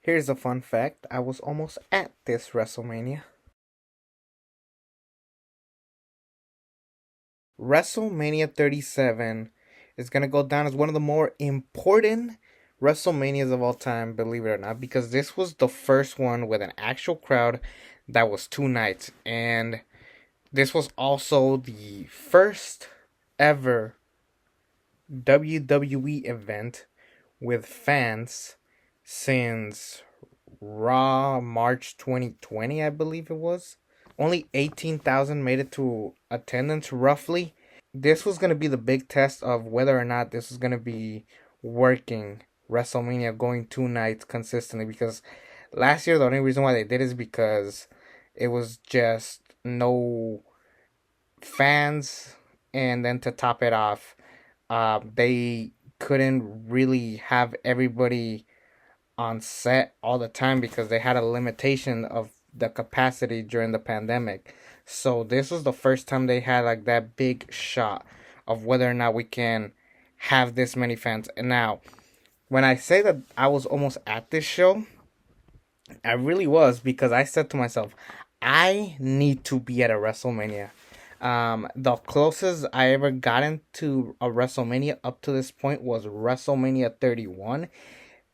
Here's a fun fact. I was almost at this WrestleMania. WrestleMania 37 is going to go down as one of the more important WrestleManias of all time, believe it or not, because this was the first one with an actual crowd that was 2 nights. And this was also the first ever WWE event with fans since Raw March 2020, I believe it was. Only 18,000 made it to attendance, roughly. This was going to be the big test of whether or not this was going to be working. WrestleMania going 2 nights consistently, because last year the only reason why they did is because it was just no fans, and then to top it off, they couldn't really have everybody on set all the time because they had a limitation of the capacity during the pandemic. So this was the first time they had like that big shot of whether or not we can have this many fans. And now, when I say that I was almost at this show, I really was, because I said to myself, I need to be at a WrestleMania. The closest I ever gotten to a WrestleMania up to this point was WrestleMania 31,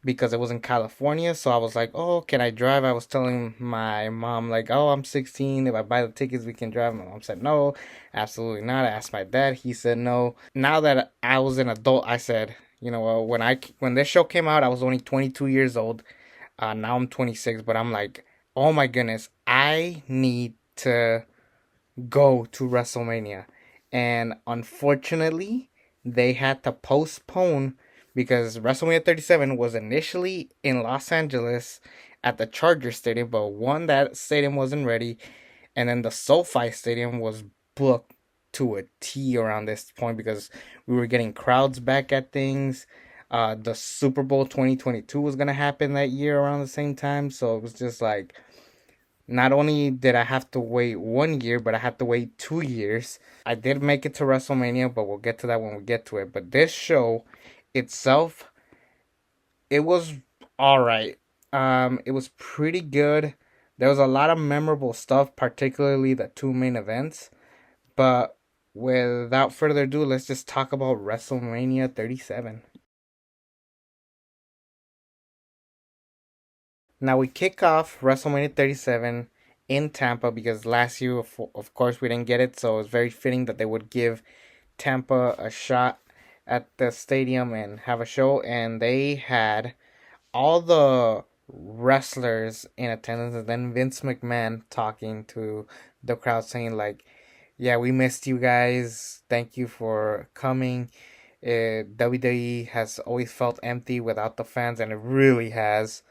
because it was in California. So I was like, oh, can I drive? I was telling my mom, like, oh, I'm 16. If I buy the tickets, we can drive. My mom said, no, absolutely not. I asked my dad. He said, no. Now that I was an adult, I said, you know, well, when this show came out, I was only 22 years old. Now I'm 26, but I'm like, oh my goodness, I need to go to WrestleMania. And unfortunately, they had to postpone, because WrestleMania 37 was initially in Los Angeles at the Charger Stadium, but one, that stadium wasn't ready, and then the SoFi Stadium was booked to a T around this point because we were getting crowds back at things. The Super Bowl 2022 was gonna happen that year around the same time, so it was just like, not only did I have to wait 1 year, but I had to wait 2 years. I did make it to WrestleMania, but we'll get to that when we get to it. But this show itself, it was all right. It was pretty good. There was a lot of memorable stuff, particularly the two main events. But without further ado, let's just talk about WrestleMania 37. Now we kick off WrestleMania 37 in Tampa, because last year, of course, we didn't get it. So it's very fitting that they would give Tampa a shot at the stadium and have a show. And they had all the wrestlers in attendance, and then Vince McMahon talking to the crowd saying like, yeah, we missed you guys, thank you for coming. WWE has always felt empty without the fans, and it really has.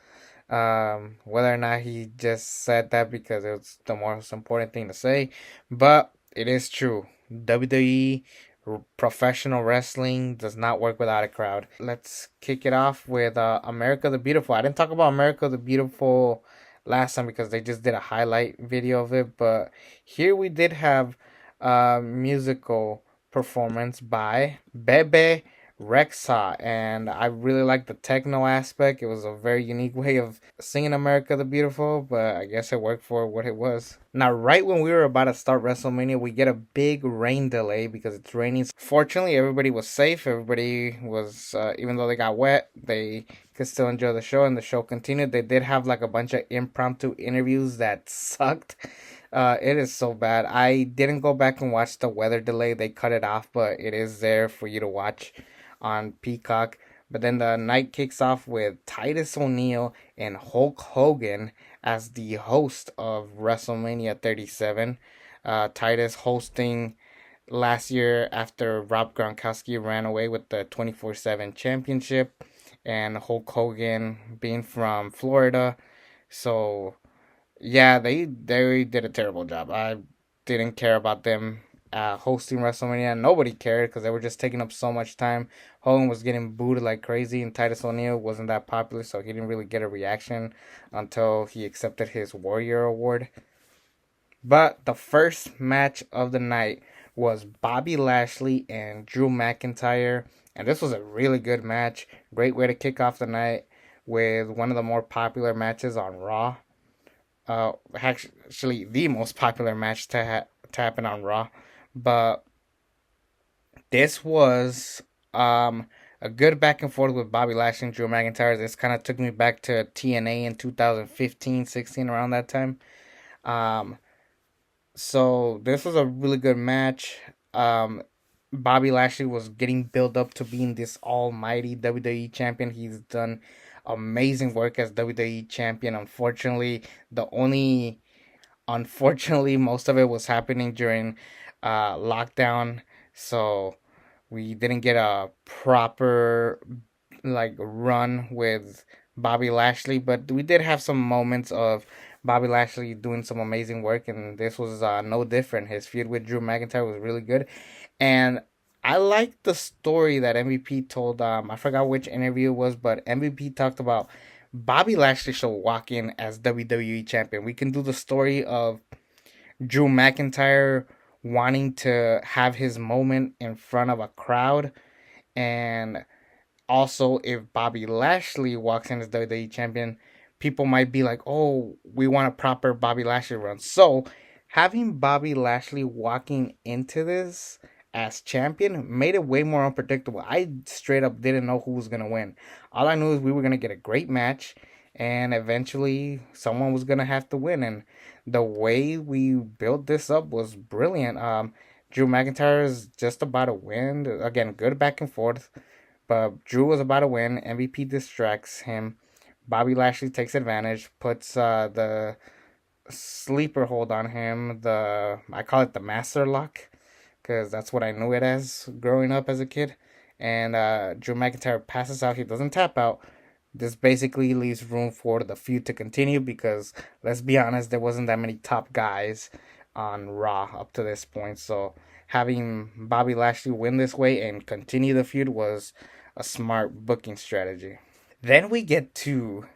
Whether or not he just said that because it was the most important thing to say, but it is true. WWE professional wrestling does not work without a crowd. Let's kick it off with America the Beautiful. I didn't talk about America the Beautiful last time because they just did a highlight video of it, but here we did have a musical performance by Bebe Rexha, and I really like the techno aspect. It was a very unique way of singing America the Beautiful, but I guess it worked for what it was. Now, right when we were about to start WrestleMania, we get a big rain delay because it's raining. Fortunately, everybody was safe. Everybody was, even though they got wet, they could still enjoy the show, and the show continued. They did have like a bunch of impromptu interviews that sucked. It is so bad. I didn't go back and watch the weather delay. They cut it off, but it is there for you to watch on Peacock. But then the night kicks off with Titus O'Neil and Hulk Hogan as the host of WrestleMania 37. Titus hosting last year after Rob Gronkowski ran away with the 24/7 championship, and Hulk Hogan being from Florida. So yeah, they did a terrible job. I didn't care about them hosting WrestleMania. Nobody cared because they were just taking up so much time. Hogan was getting booed like crazy, and Titus O'Neil wasn't that popular, so he didn't really get a reaction until he accepted his Warrior Award. But the first match of the night was Bobby Lashley and Drew McIntyre, and this was a really good match. Great way to kick off the night. with one of the more popular matches on Raw. Actually, the most popular match to happen on Raw. But this was a good back and forth with Bobby Lashley and Drew McIntyre. This kind of took me back to TNA in 2015, 16, around that time. Um, so this was a really good match. Um, Bobby Lashley was getting built up to being this almighty WWE champion. He's done amazing work as WWE champion. Unfortunately, most of it was happening during lockdown, so we didn't get a proper like run with Bobby Lashley, but we did have some moments of Bobby Lashley doing some amazing work, and this was no different. His feud with Drew McIntyre was really good, and I like the story that MVP told. I forgot which interview it was, but MVP talked about Bobby Lashley should walk in as WWE champion. We can do the story of Drew McIntyre wanting to have his moment in front of a crowd, and also, if Bobby Lashley walks in as WWE champion, people might be like, "Oh, we want a proper Bobby Lashley run." So, having Bobby Lashley walking into this as champion made it way more unpredictable. I straight up didn't know who was gonna win. All I knew is we were gonna get a great match, and eventually someone was gonna have to win. And the way we built this up was brilliant. Drew McIntyre is just about to win. Again, good back and forth. But Drew was about to win. MVP distracts him. Bobby Lashley takes advantage, puts the sleeper hold on him. I call it the master lock because that's what I knew it as growing up as a kid. And Drew McIntyre passes out. He doesn't tap out. This basically leaves room for the feud to continue because let's be honest, there wasn't that many top guys on Raw up to this point. So having Bobby Lashley win this way and continue the feud was a smart booking strategy. Then we get to,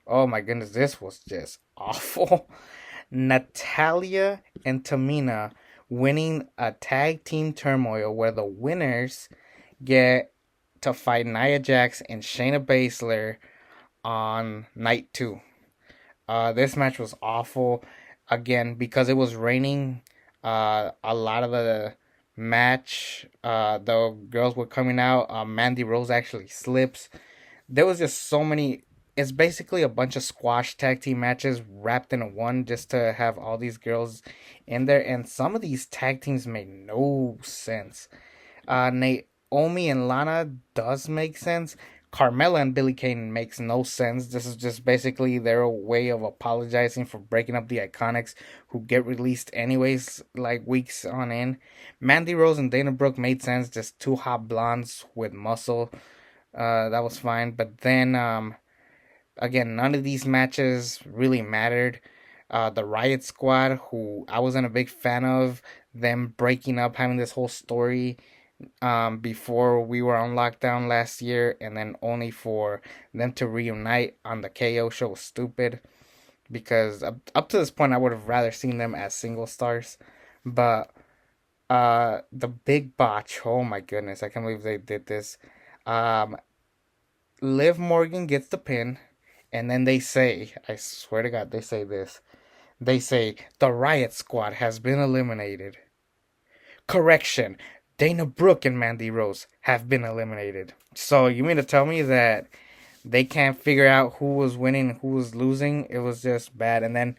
oh my goodness, this was just awful. Natalia and Tamina winning a tag team turmoil where the winners get to fight Nia Jax and Shayna Baszler on night two. This match was awful. Again, because it was raining, a lot of the girls were coming out. Mandy Rose actually slips. There was just so many. It's basically a bunch of squash tag team matches wrapped into one just to have all these girls in there. And some of these tag teams made no sense. Naomi and Lana does make sense. Carmella and Billie Kay makes no sense. This is just basically their way of apologizing for breaking up the Iconics who get released anyways, like weeks on end. Mandy Rose and Dana Brooke made sense, just two hot blondes with muscle. That was fine. But then, again, none of these matches really mattered. The Riot Squad, who I wasn't a big fan of, them breaking up, having this whole story before we were on lockdown last year, and then only for them to reunite on the KO show was stupid. Because up to this point, I would have rather seen them as single stars. But the big botch, oh my goodness, I can't believe they did this. Um, Liv Morgan gets the pin, and then they say, I swear to God, they say this. They say, the Riot Squad has been eliminated. Correction, Dana Brooke and Mandy Rose have been eliminated. So you mean to tell me that they can't figure out who was winning and who was losing? It was just bad. And then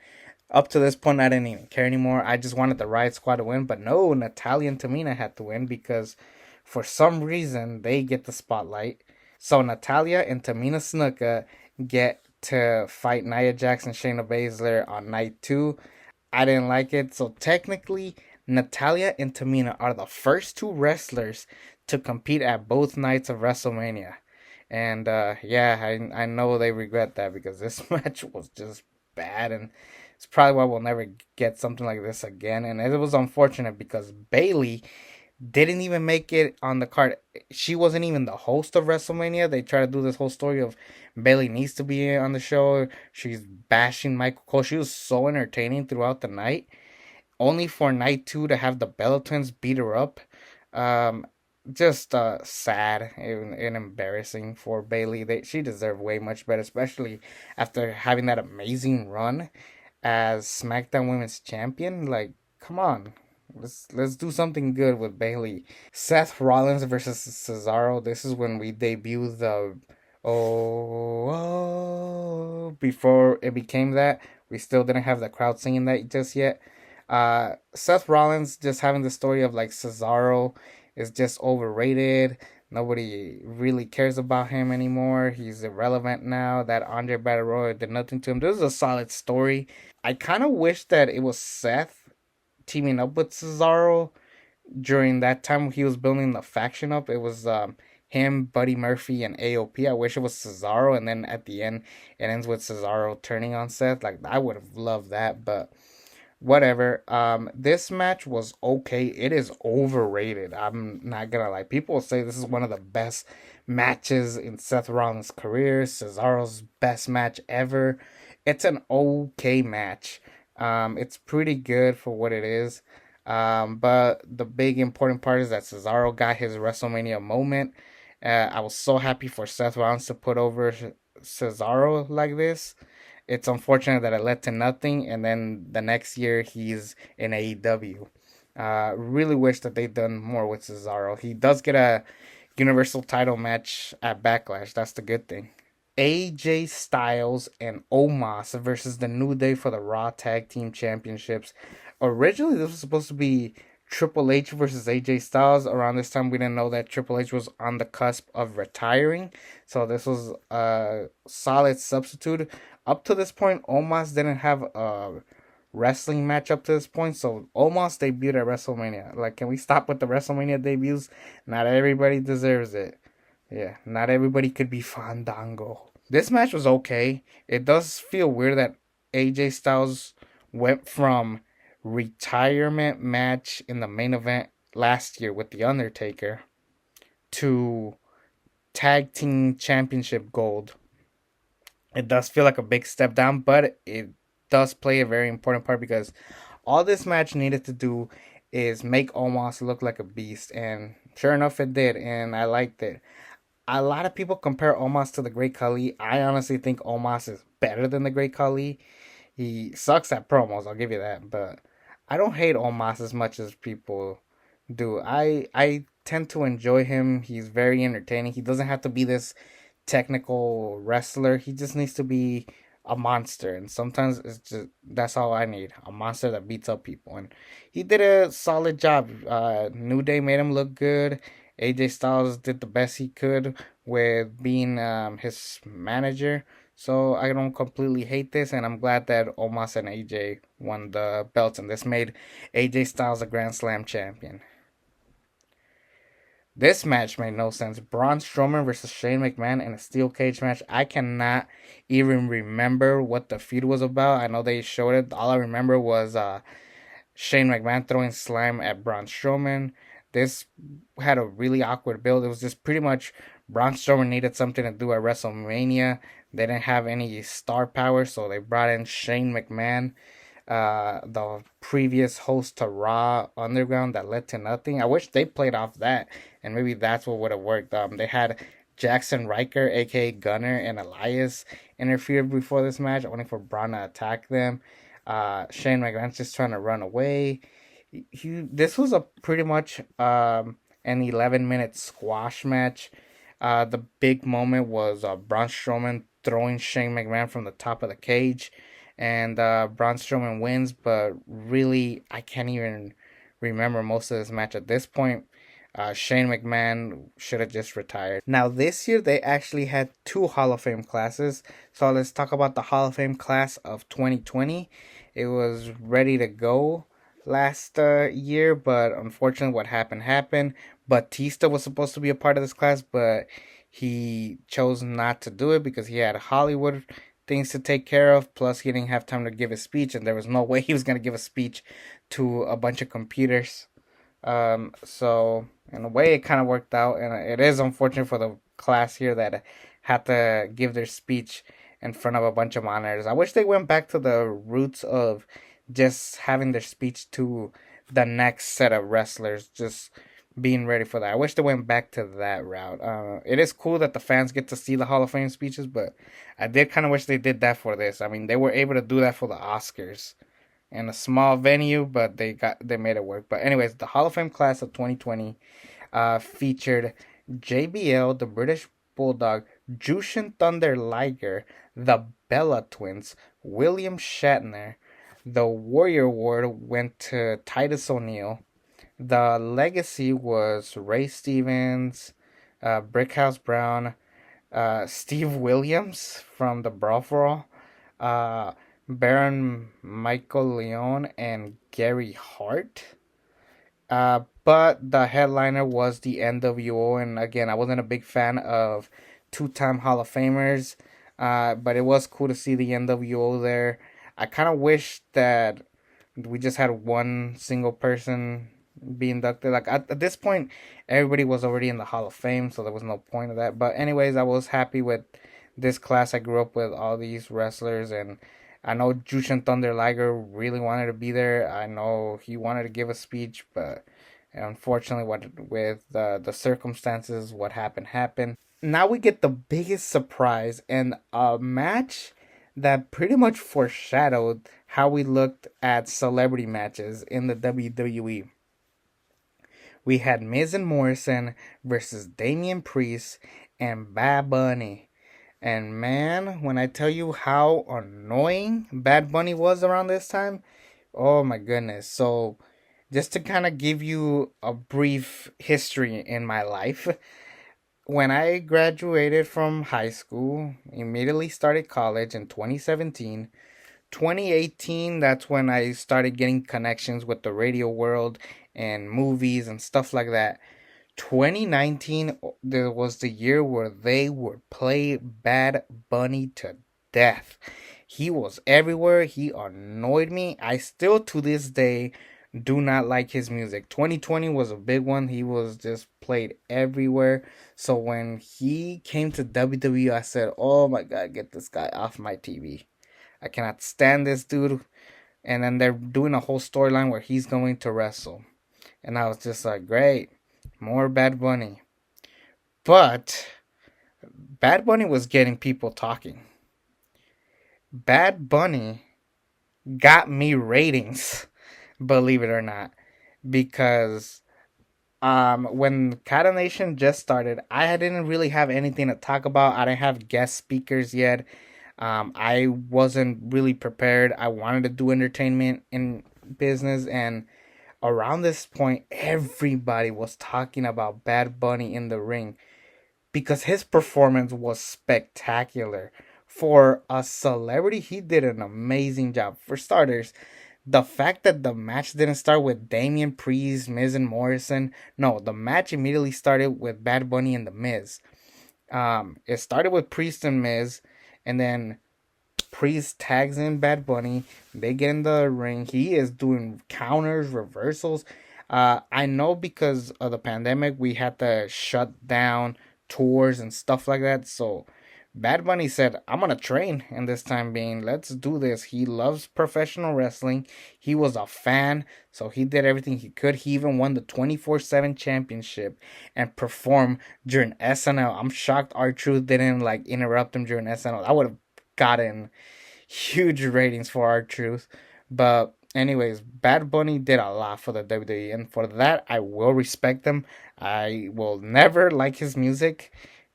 up to this point, I didn't even care anymore. I just wanted the Riot Squad to win. But no, Natalia and Tamina had to win because for some reason they get the spotlight. So Natalia and Tamina Snuka get to fight Nia Jax and Shayna Baszler on night two. I didn't like it. So technically, Natalia and Tamina are the first two wrestlers to compete at both nights of WrestleMania. And yeah, I know they regret that because this match was just bad, and it's probably why we'll never get something like this again. And it was unfortunate because Bayley didn't even make it on the card. She wasn't even the host of WrestleMania. They try to do this whole story of Bayley needs to be on the show. She's bashing Michael Cole. She was so entertaining throughout the night, only for night two to have the Bella Twins beat her up. Um, just sad and embarrassing for Bailey. She deserved way much better, especially after having that amazing run as SmackDown Women's Champion. Like, come on, let's do something good with Bailey. Seth Rollins versus Cesaro. This is when we debut the oh, before it became that. We still didn't have the crowd singing that just yet. Seth Rollins just having the story of like Cesaro is just overrated. Nobody really cares about him anymore. He's irrelevant now. That Andre Battle Royal did nothing to him. This is a solid story. I kind of wish that it was Seth teaming up with Cesaro during that time he was building the faction up. It was him, Buddy Murphy, and AOP. I wish it was Cesaro, and then at the end it ends with Cesaro turning on Seth. Like I would have loved that, but whatever. This match was okay. It is overrated. I'm not gonna lie. People say this is one of the best matches in Seth Rollins' career. Cesaro's best match ever. It's an okay match. It's pretty good for what it is. But the big important part is that Cesaro got his WrestleMania moment. I was so happy for Seth Rollins to put over Cesaro like this. It's unfortunate that it led to nothing, and then the next year he's in AEW. Really wish that they'd done more with Cesaro. He does get a Universal title match at Backlash. That's the good thing. AJ Styles and Omos versus the New Day for the Raw Tag Team Championships. Originally, this was supposed to be Triple H versus AJ Styles. Around this time, we didn't know that Triple H was on the cusp of retiring. So this was a solid substitute. Up to this point, Omos didn't have a wrestling match up to this point. So Omos debuted at WrestleMania. Like, can we stop with the WrestleMania debuts? Not everybody deserves it. Yeah, not everybody could be Fandango. This match was okay. It does feel weird that AJ Styles went from retirement match in the main event last year with The Undertaker to tag team championship gold. It does feel like a big step down, but it does play a very important part because all this match needed to do is make Omos look like a beast, and sure enough, it did, and I liked it. A lot of people compare Omos to the Great Khali. I honestly think Omos is better than the Great Khali. He sucks at promos, I'll give you that, but I don't hate Omos as much as people do. I tend to enjoy him. He's very entertaining. He doesn't have to be this technical wrestler. He just needs to be a monster, and sometimes it's just that's all I need, a monster that beats up people, and he did a solid job. New Day made him look good. AJ Styles did the best he could with being his manager, so I don't completely hate this, and I'm glad that Omos and AJ won the belts, and this made AJ Styles a Grand Slam champion. This match made no sense. Braun Strowman versus Shane McMahon in a steel cage match. I cannot even remember what the feud was about. I know they showed it. All I remember was Shane McMahon throwing slam at Braun Strowman. This had a really awkward build. It was just pretty much Braun Strowman needed something to do at WrestleMania. They didn't have any star power, so they brought in Shane McMahon, the previous host to Raw Underground that led to nothing. I wish they played off that, and maybe that's what would have worked. They had Jackson Riker, aka Gunner, and Elias interfered before this match, only for Braun to attack them. Shane McMahon's just trying to run away. This was a pretty much an 11-minute squash match. The big moment was Braun Strowman throwing Shane McMahon from the top of the cage, and Braun Strowman wins. But really, I can't even remember most of this match at this point. Shane McMahon should have just retired. Now, this year, they actually had two Hall of Fame classes. So let's talk about the Hall of Fame class of 2020. It was ready to go last year, but unfortunately what happened. Batista was supposed to be a part of this class, but he chose not to do it because he had Hollywood things to take care of, plus he didn't have time to give a speech, and there was no way he was going to give a speech to a bunch of computers. So in a way it kind of worked out, and it is unfortunate for the class here that had to give their speech in front of a bunch of monitors. I wish they went back to the roots of just having their speech to the next set of wrestlers. Just being ready for that. I wish they went back to that route. It is cool that the fans get to see the Hall of Fame speeches, but I did kind of wish they did that for this. I mean, they were able to do that for the Oscars in a small venue, but they made it work. But anyways, the Hall of Fame class of 2020 featured JBL, the British Bulldog, Jushin Thunder Liger, the Bella Twins, William Shatner. The Warrior Award went to Titus O'Neil. The legacy was Ray Stevens, Brickhouse Brown, Steve Williams from the Brawl for All, Baron Michael Leone, and Gary Hart. But the headliner was the NWO, and again, I wasn't a big fan of two-time Hall of Famers, but it was cool to see the NWO there. I kind of wish that we just had one single person be inducted. Like at this point, everybody was already in the Hall of Fame, so there was no point of that. But anyways, I was happy with this class. I grew up with all these wrestlers, and I know Jushin Thunder Liger really wanted to be there. I know he wanted to give a speech, but unfortunately, what with the circumstances, what happened. Now we get the biggest surprise and a match that pretty much foreshadowed how we looked at celebrity matches in the WWE. We had Miz and Morrison versus Damian Priest and Bad Bunny. And man, when I tell you how annoying Bad Bunny was around this time, oh my goodness. So, just to kind of give you a brief history in my life, when I graduated from high school, immediately started college in 2017. 2018, that's when I started getting connections with the radio world and movies and stuff like that. 2019, there was the year where they would play Bad Bunny to death. He was everywhere. He annoyed me. I still to this day do not like his music. 2020 was a big one. He was just played everywhere. So when he came to WWE, I said, "Oh my God, get this guy off my TV. I cannot stand this dude." And then they're doing a whole storyline where he's going to wrestle. And I was just like, great, more Bad Bunny. But Bad Bunny was getting people talking. Bad Bunny got me ratings, believe it or not, because when Cattle Nation just started, I didn't really have anything to talk about. I didn't have guest speakers yet. I wasn't really prepared. I wanted to do entertainment in business, and around this point, everybody was talking about Bad Bunny in the ring because his performance was spectacular. For a celebrity, he did an amazing job. For starters, the fact that the match didn't start with Damian Priest, Miz, and Morrison. No, the match immediately started with Bad Bunny and The Miz. It started with Priest and Miz, and then Priest tags in Bad Bunny. They get in the ring. He is doing counters, reversals. I know because of the pandemic, we had to shut down tours and stuff like that. So Bad Bunny said, "I'm gonna train in this time being. Let's do this." He loves professional wrestling. He was a fan, so he did everything he could. He even won the 24/7 championship and performed during SNL. I'm shocked R-Truth didn't like interrupt him during SNL. I would have gotten huge ratings for R-Truth. But anyways, Bad Bunny did a lot for the WWE, and for that I will respect him. I will never like his music,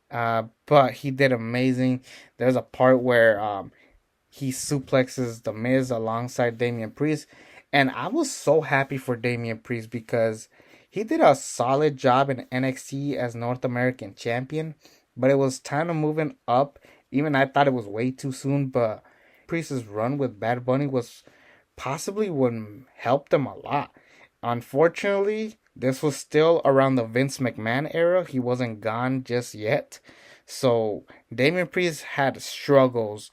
but he did amazing. There's a part where he suplexes the Miz alongside Damian Priest, and I was so happy for Damian Priest because he did a solid job in NXT as North American champion, but it was time to moving up. Even I thought it was way too soon, but Priest's run with Bad Bunny was possibly what helped him a lot. Unfortunately, this was still around the Vince McMahon era. He wasn't gone just yet. So Damian Priest had struggles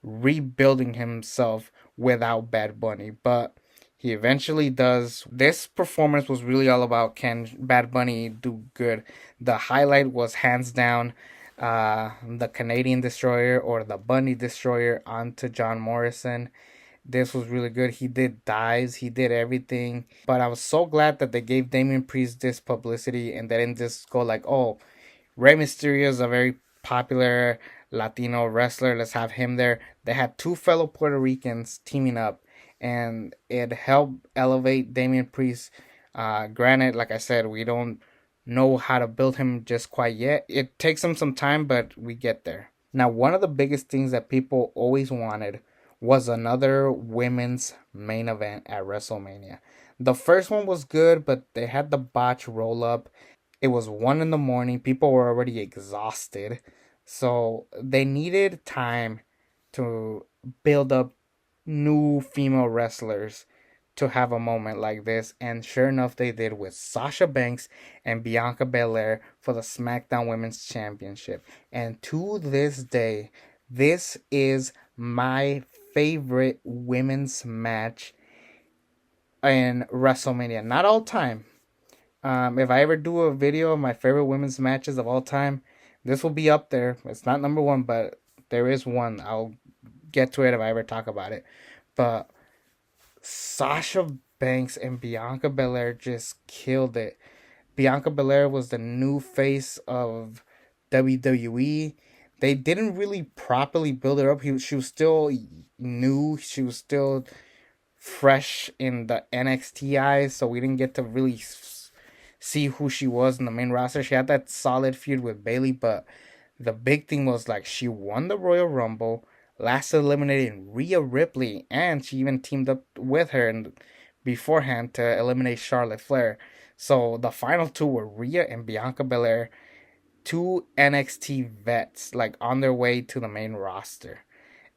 rebuilding himself without Bad Bunny, but he eventually does. This performance was really all about can Bad Bunny do good. The highlight was hands down the Canadian Destroyer or the Bunny Destroyer onto John Morrison. This was really good. He did dives, he did everything. But I was so glad that they gave Damian Priest this publicity and they didn't just go like, oh, Rey Mysterio is a very popular Latino wrestler. Let's have him there. They had two fellow Puerto Ricans teaming up, and it helped elevate Damian Priest. Granted, like I said, we don't know how to build him just quite yet. It takes him some time, but we get there. Now, one of the biggest things that people always wanted was another women's main event at WrestleMania. The first one was good, but they had the botch roll up. It was 1 in the morning. People were already exhausted. So they needed time to build up new female wrestlers to have a moment like this. And sure enough, they did with Sasha Banks and Bianca Belair for the SmackDown Women's Championship. And to this day, this is my favorite women's match in WrestleMania. Not all time. If I ever do a video of my favorite women's matches of all time, this will be up there. It's not number one, but there is one. I'll get to it if I ever talk about it. But Sasha Banks and Bianca Belair just killed it. Bianca Belair was the new face of WWE. They didn't really properly build her up. She was still new. She was still fresh in the NXT eyes, so we didn't get to really see who she was in the main roster. She had that solid feud with Bayley, but the big thing was like she won the Royal Rumble, last eliminating Rhea Ripley, and she even teamed up with her and beforehand to eliminate Charlotte Flair. So the final two were Rhea and Bianca Belair, two NXT vets, like on their way to the main roster.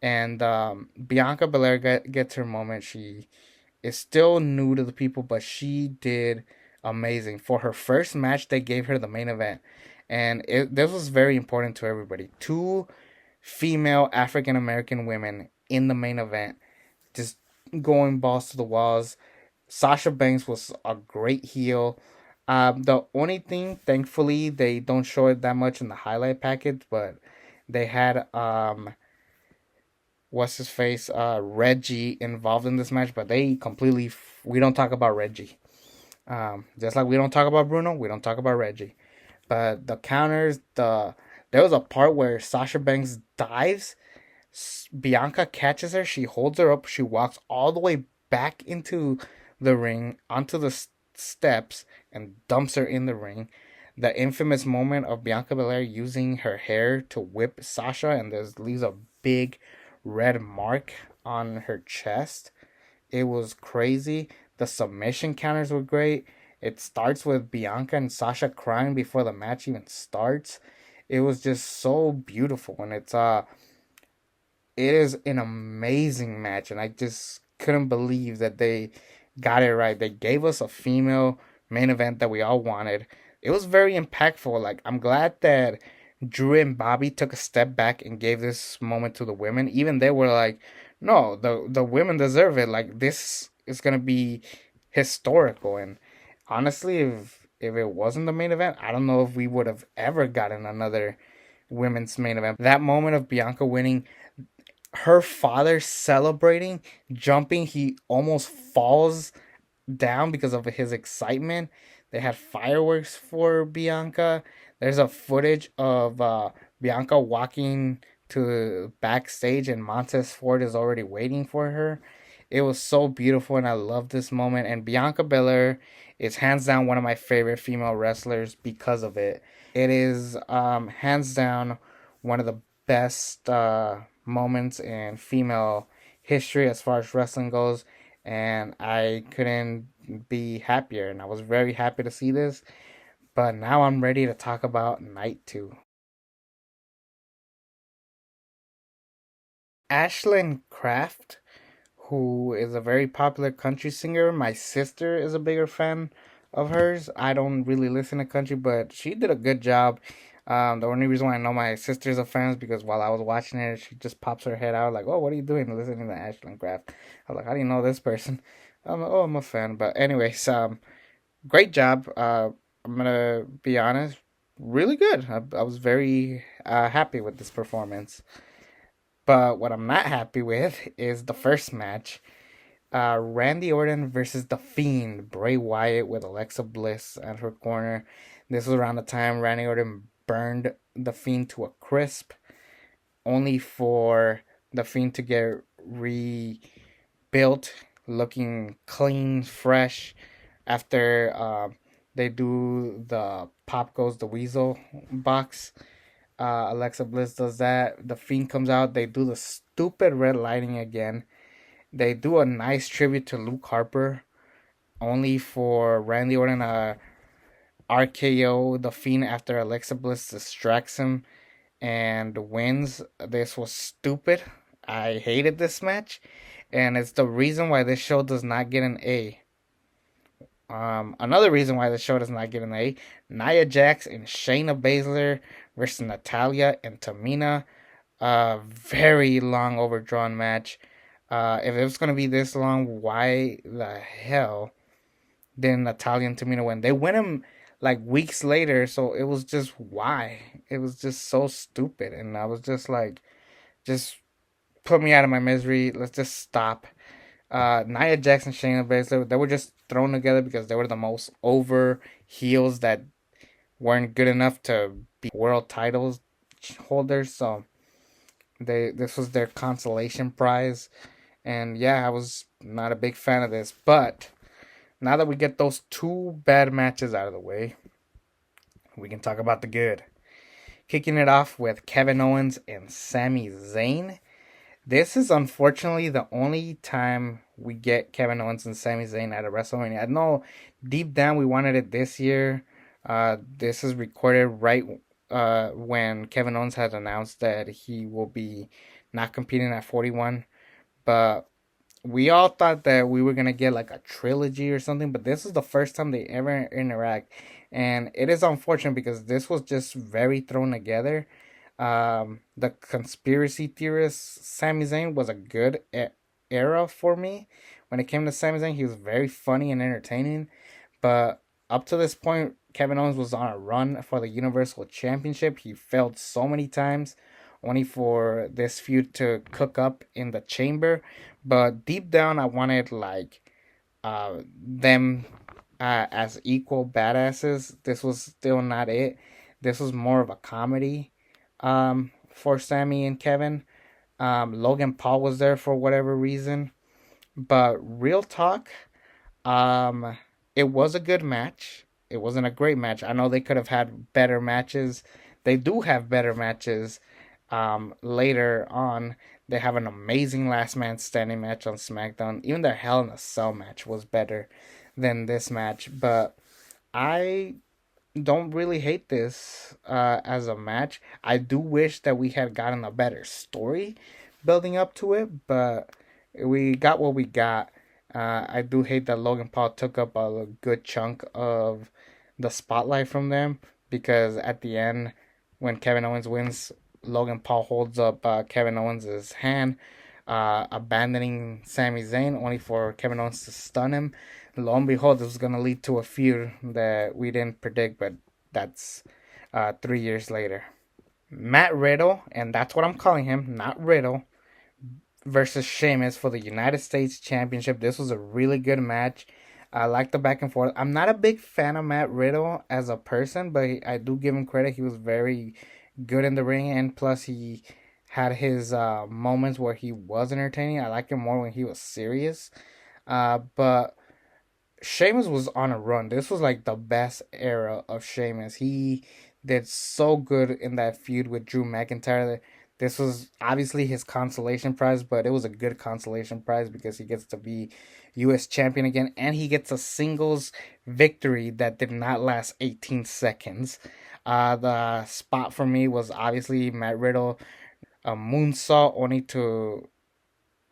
And Bianca Belair gets her moment. She is still new to the people, but she did amazing. For her first match, they gave her the main event. And this was very important to everybody. Two female African American women in the main event, just going balls to the walls. Sasha Banks was a great heel. The only thing, thankfully, they don't show it that much in the highlight package, but they had what's his face, Reggie involved in this match, but they completely we don't talk about Reggie. Just like we don't talk about Bruno, we don't talk about Reggie. But the counters, there was a part where Sasha Banks dives, Bianca catches her, she holds her up, she walks all the way back into the ring onto the steps and dumps her in the ring. The infamous moment of Bianca Belair using her hair to whip Sasha, and there's leaves a big red mark on her chest. It was crazy. The submission counters were great. It starts with Bianca and Sasha crying before the match even starts. It was just so beautiful, and it is an amazing match, and I just couldn't believe that they got it right. They gave us a female main event that we all wanted. It was very impactful. Like, I'm glad that Drew and Bobby took a step back and gave this moment to the women. Even they were like, no, the women deserve it. Like, this is gonna be historical. And honestly, if it wasn't the main event, I don't know if we would have ever gotten another women's main event. That moment of Bianca winning, her father celebrating, jumping, he almost falls down because of his excitement. They had fireworks for Bianca. There's a footage of Bianca walking to backstage, and Montez Ford is already waiting for her. It was so beautiful, and I love this moment. And Bianca Belair is hands down one of my favorite female wrestlers because of it. It is hands down one of the best moments in female history as far as wrestling goes, and I couldn't be happier. And I was very happy to see this. But now I'm ready to talk about night two. Ashlyn Kraft, who is a very popular country singer. My sister is a bigger fan of hers. I don't really listen to country, but she did a good job. The only reason why I know my sister's a fan is because while I was watching it, she just pops her head out like, "Oh, what are you doing listening to Ashlyn Kraft?" I was like, "How do you know this person?" I'm like, "Oh, I'm a fan." But anyways, great job. I'm gonna be honest, really good. I was very happy with this performance. But what I'm not happy with is the first match. Randy Orton versus The Fiend, Bray Wyatt with Alexa Bliss at her corner. This was around the time Randy Orton burned The Fiend to a crisp, only for The Fiend to get rebuilt, looking clean, fresh, after they do the Pop Goes the Weasel box. Alexa Bliss does that. The Fiend comes out. They do the stupid red lighting again. They do a nice tribute to Luke Harper, only for Randy Orton RKO the Fiend after Alexa Bliss distracts him and wins. This was stupid. I hated this match, and it's the reason why this show does not get an A. Another reason why the show does not get an A: Nia Jax and Shayna Baszler versus Natalia and Tamina. A very long, overdrawn match. If it was gonna be this long, why the hell didn't Natalia and Tamina win? They win them like weeks later, so it was just why. It was just so stupid, and I was just like, just put me out of my misery. Let's just stop. Nia Jax and Shayna Baszler, they were just thrown together because they were the most over heels that weren't good enough to be world titles holders. So this was their consolation prize. And yeah, I was not a big fan of this. But now that we get those two bad matches out of the way, we can talk about the good. Kicking it off with Kevin Owens and Sami Zayn. This is unfortunately the only time we get Kevin Owens and Sami Zayn at a WrestleMania. I know deep down we wanted it this year. This is recorded right when Kevin Owens had announced that he will be not competing at 41. But we all thought that we were gonna get like a trilogy or something, but this is the first time they ever interact, and it is unfortunate because this was just very thrown together. The conspiracy theorist Sami Zayn was a good era for me. When it came to Sami Zayn, he was very funny and entertaining, but up to this point, Kevin Owens was on a run for the Universal Championship. He failed so many times, only for this feud to cook up in the chamber. But deep down, I wanted like them as equal badasses. This was still not it. This was more of a comedy for Sammy and Kevin. Logan Paul was there for whatever reason. But real talk, um, it was a good match. It wasn't a great match. I know they could have had better matches. They do have better matches later on. They have an amazing last man standing match on SmackDown. Even their Hell in a Cell match was better than this match. But I don't really hate this as a match. I do wish that we had gotten a better story building up to it, but we got what we got. I do hate that Logan Paul took up a good chunk of the spotlight from them because at the end, when Kevin Owens wins, Logan Paul holds up Kevin Owens' hand, abandoning Sami Zayn, only for Kevin Owens to stun him. Lo and behold, this was going to lead to a feud that we didn't predict, but that's 3 years later. Matt Riddle, and that's what I'm calling him, not Riddle, versus Sheamus for the United States Championship. This was a really good match. I like the back and forth. I'm not a big fan of Matt Riddle as a person, but I do give him credit. He was very good in the ring, and plus he had his moments where he was entertaining. I like him more when he was serious. But Sheamus was on a run. This was like the best era of Sheamus. He did so good in that feud with Drew McIntyre. This was obviously his consolation prize, but it was a good consolation prize because he gets to be U.S. champion again, and he gets a singles victory that did not last 18 seconds. The spot for me was obviously Matt Riddle a moonsault only to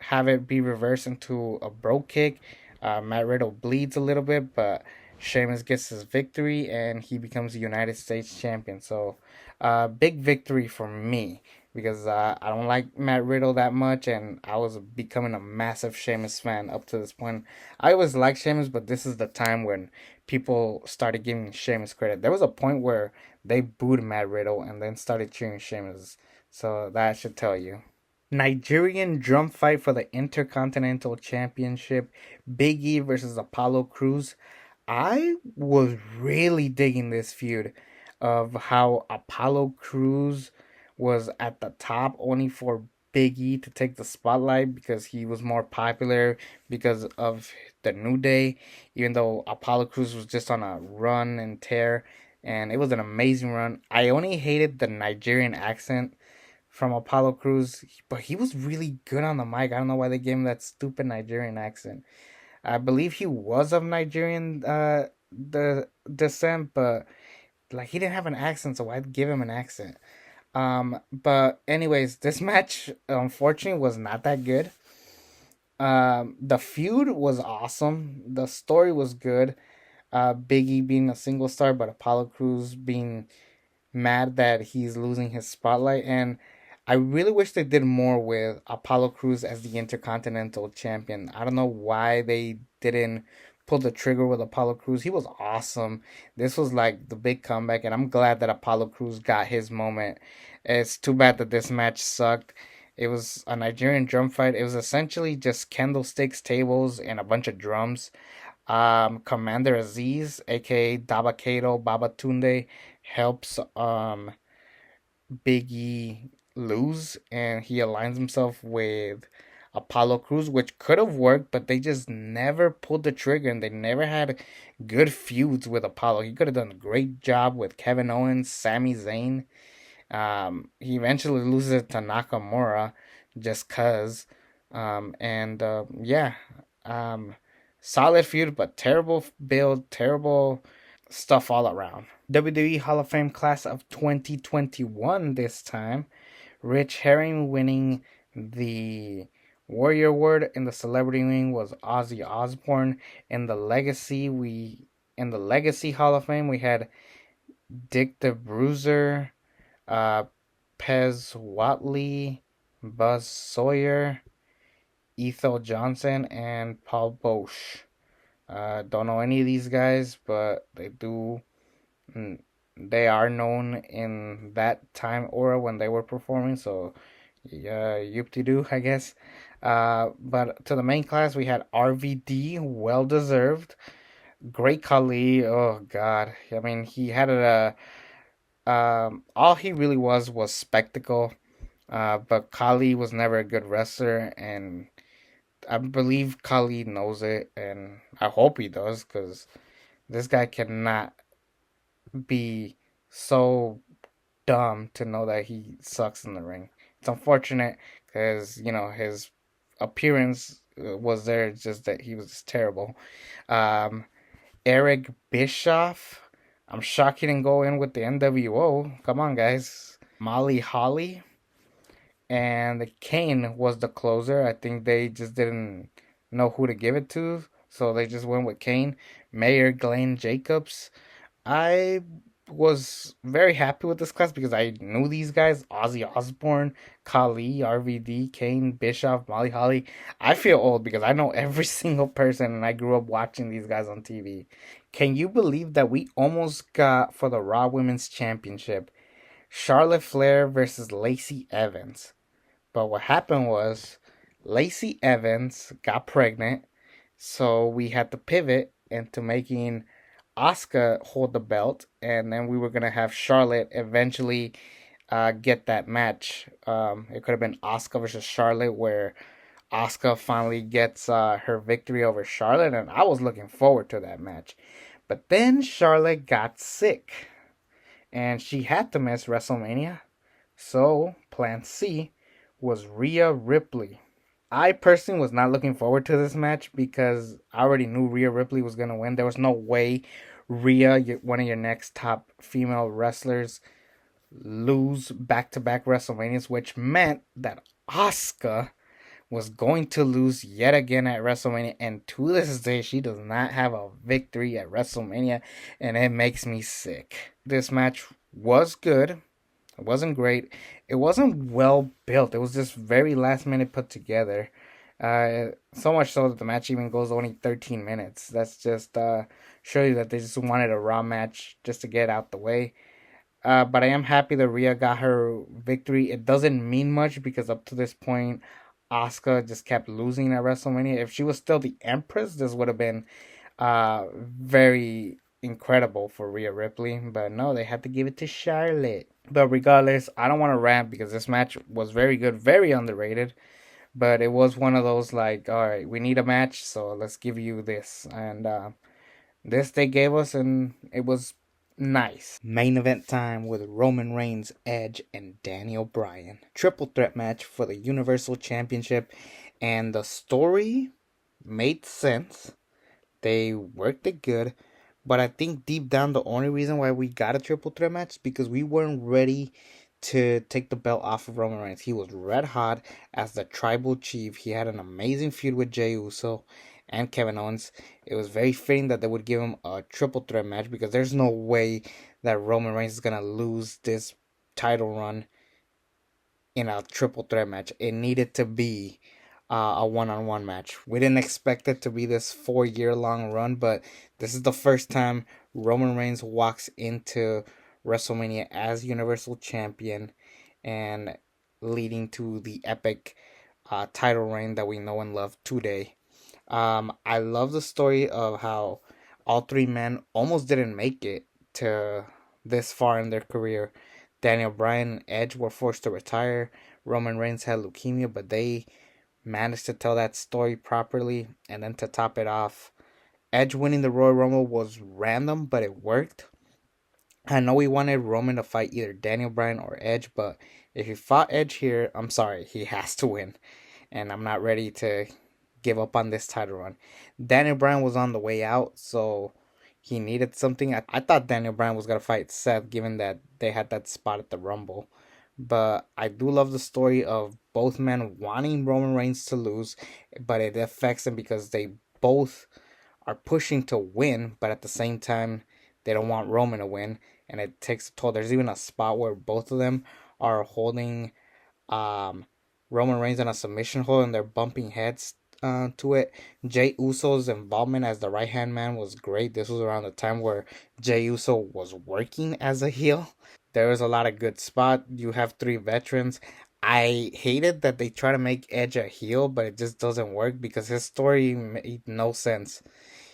have it be reversed into a bro kick. Matt Riddle bleeds a little bit, but Sheamus gets his victory and he becomes the United States champion. So, big victory for me because I don't like Matt Riddle that much, and I was becoming a massive Sheamus fan up to this point. I always liked Sheamus, but this is the time when people started giving Sheamus credit. There was a point where they booed Matt Riddle and then started cheering Sheamus. So that should tell you. Nigerian drum fight for the Intercontinental Championship. Big E versus Apollo Crews. I was really digging this feud of how Apollo Crews was at the top only for Big E to take the spotlight because he was more popular because of the New Day, even though Apollo Crews was just on a run and tear, and it was an amazing run. I only hated the Nigerian accent from Apollo Crews, but he was really good on the mic. I don't know why they gave him that stupid Nigerian accent. I believe he was of Nigerian the descent, but like he didn't have an accent, so I'd give him an accent. But anyways, this match unfortunately was not that good. The feud was awesome. The story was good. Biggie being a single star, but Apollo Crews being mad that he's losing his spotlight. And I really wish they did more with Apollo Crews as the Intercontinental Champion. I don't know why they didn't pull the trigger with Apollo Crews. He was awesome. This was like the big comeback, and I'm glad that Apollo Crews got his moment. It's too bad that this match sucked. It was a Nigerian drum fight. It was essentially just candlesticks, tables, and a bunch of drums. Commander Aziz, aka Dabakato Babatunde, helps Biggie lose, and he aligns himself with Apollo Crews, which could have worked, but they just never pulled the trigger, and they never had good feuds with Apollo. He could have done a great job with Kevin Owens, Sami Zayn. He eventually loses it to Nakamura just cause. And yeah, um, solid feud, but terrible build, terrible stuff all around. WWE Hall of Fame class of 2021 this time. Rich Herring winning the Warrior Award. In the celebrity wing was Ozzy Osbourne. In the Legacy Hall of Fame we had Dick the Bruiser, uh, Pez Watley, Buzz Sawyer, Ethel Johnson, and Paul Bosch. Don't know any of these guys, but they do. mm, They are known in that time aura when they were performing. So, yeah, yoop de doo, I guess. But to the main class, we had RVD, well deserved. Great Khali. Oh God, I mean, he had a. All he really was spectacle. But Khali was never a good wrestler, and I believe Khali knows it, and I hope he does, because this guy cannot be so dumb to know that he sucks in the ring. It's unfortunate because his appearance was there, it's just that he was just terrible. Um, Eric Bischoff. I'm shocked he didn't go in with the NWO. Come on, guys. Molly Holly and Kane was the closer. I think they just didn't know who to give it to, so they just went with Kane. Mayor Glenn Jacobs. I was very happy with this class because I knew these guys: Ozzy Osbourne, Kali, RVD, Kane, Bischoff, Molly Holly. I feel old because I know every single person, and I grew up watching these guys on TV. Can you believe that we almost got for the Raw Women's Championship Charlotte Flair versus Lacey Evans? But what happened was Lacey Evans got pregnant, so we had to pivot into making Asuka hold the belt, and then we were gonna have Charlotte eventually get that match. It could have been Asuka versus Charlotte, where Asuka finally gets her victory over Charlotte, and I was looking forward to that match. But then Charlotte got sick, and she had to miss WrestleMania. So Plan C was Rhea Ripley. I personally was not looking forward to this match because I already knew Rhea Ripley was going to win. There was no way Rhea, one of your next top female wrestlers, lose back to back WrestleManias, which meant that Asuka was going to lose yet again at WrestleMania. And to this day, she does not have a victory at WrestleMania, and it makes me sick. This match was good. It wasn't great. It wasn't well built. It was just very last minute put together. So much so that the match even goes only 13 minutes. That's just show you that they just wanted a Raw match just to get out the way. But I am happy that Rhea got her victory. It doesn't mean much because up to this point, Asuka just kept losing at WrestleMania. If she was still the Empress, this would have been very incredible for Rhea Ripley. But no, they had to give it to Charlotte. But regardless, I don't want to rant because this match was very good, very underrated. But it was one of those like, all right, we need a match, so let's give you this. And this they gave us, and it was nice. Main event time with Roman Reigns, Edge, and Daniel Bryan. Triple threat match for the Universal Championship, and the story made sense. They worked it good, but I think deep down the only reason why we got a triple threat match is because we weren't ready to take the belt off of Roman Reigns. He was red hot as the tribal chief. He had an amazing feud with Jey Uso and Kevin Owens. It was very fitting that they would give him a triple threat match because there's no way that Roman Reigns is gonna lose this title run in a triple threat match. It needed to be a one-on-one match. We didn't expect it to be this 4 year long run, but this is the first time Roman Reigns walks into WrestleMania as Universal Champion and leading to the epic title reign that we know and love today. I love the story of how all three men almost didn't make it to this far in their career. Daniel Bryan and Edge were forced to retire. Roman Reigns had leukemia, but they managed to tell that story properly. And then to top it off, Edge winning the Royal Rumble was random, but it worked. I know we wanted Roman to fight either Daniel Bryan or Edge, but if he fought Edge here, I'm sorry, he has to win. And I'm not ready to give up on this title run. Daniel Bryan was on the way out, so he needed something. I thought Daniel Bryan was going to fight Seth, given that they had that spot at the Rumble. But I do love the story of both men wanting Roman Reigns to lose, but it affects them because they both are pushing to win, but at the same time, they don't want Roman to win, and it takes a toll. There's even a spot where both of them are holding um, Roman Reigns in a submission hold and they're bumping heads to it. Jey Uso's involvement as the right hand man was great. This was around the time where Jey Uso was working as a heel. There was a lot of good spot. You have three veterans. I hated that they try to make Edge a heel, but it just doesn't work because his story made no sense.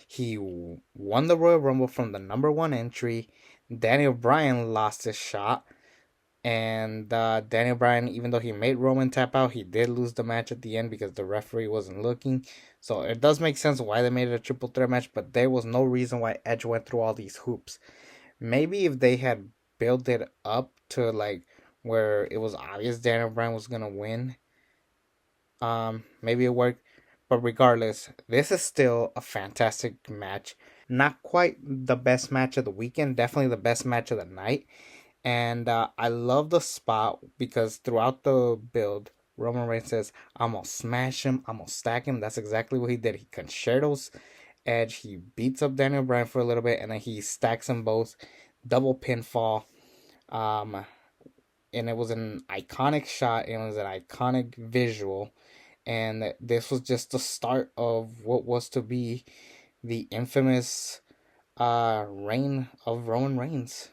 He won the Royal Rumble from the number one entry. Daniel Bryan lost his shot. And Daniel Bryan, even though he made Roman tap out, he did lose the match at the end because the referee wasn't looking. So it does make sense why they made it a triple threat match, but there was no reason why Edge went through all these hoops. Maybe if they had built it up to like where it was obvious Daniel Bryan was gonna win, maybe it worked. But regardless, this is still a fantastic match. Not quite the best match of the weekend, definitely the best match of the night. And I love the spot because throughout the build, Roman Reigns says, I'm going to smash him. I'm going to stack him. That's exactly what he did. He concertos Edge. He beats up Daniel Bryan for a little bit and then he stacks them both. Double pinfall. Um, and it was an iconic shot. It was an iconic visual. And this was just the start of what was to be the infamous reign of Roman Reigns.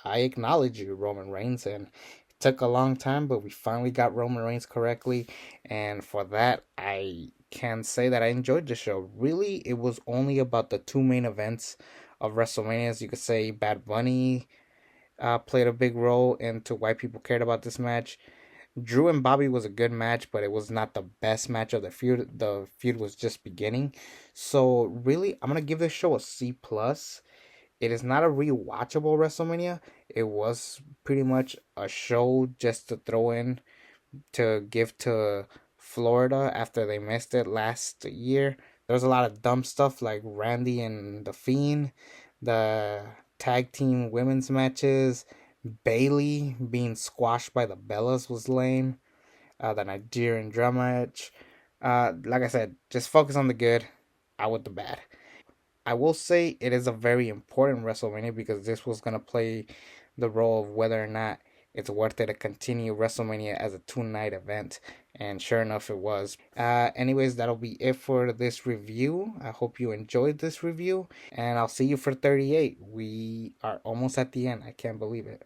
I acknowledge you, Roman Reigns, and it took a long time, but we finally got Roman Reigns correctly, and for that, I can say that I enjoyed the show. Really, it was only about the two main events of WrestleMania. As you could say, Bad Bunny played a big role into why people cared about this match. Drew and Bobby was a good match, but it was not the best match of the feud. The feud was just beginning, so really, I'm gonna give this show a C plus. It is not a rewatchable WrestleMania. It was pretty much a show just to throw in to give to Florida after they missed it last year. There was a lot of dumb stuff like Randy and The Fiend, the tag team women's matches, Bailey being squashed by the Bellas was lame. The Nigerian drum match. Like I said, just focus on the good, out with the bad. I will say it is a very important WrestleMania because this was going to play the role of whether or not it's worth it to continue WrestleMania as a two-night event. And sure enough, it was. Anyways, that'll be it for this review. I hope you enjoyed this review. And I'll see you for 38. We are almost at the end. I can't believe it.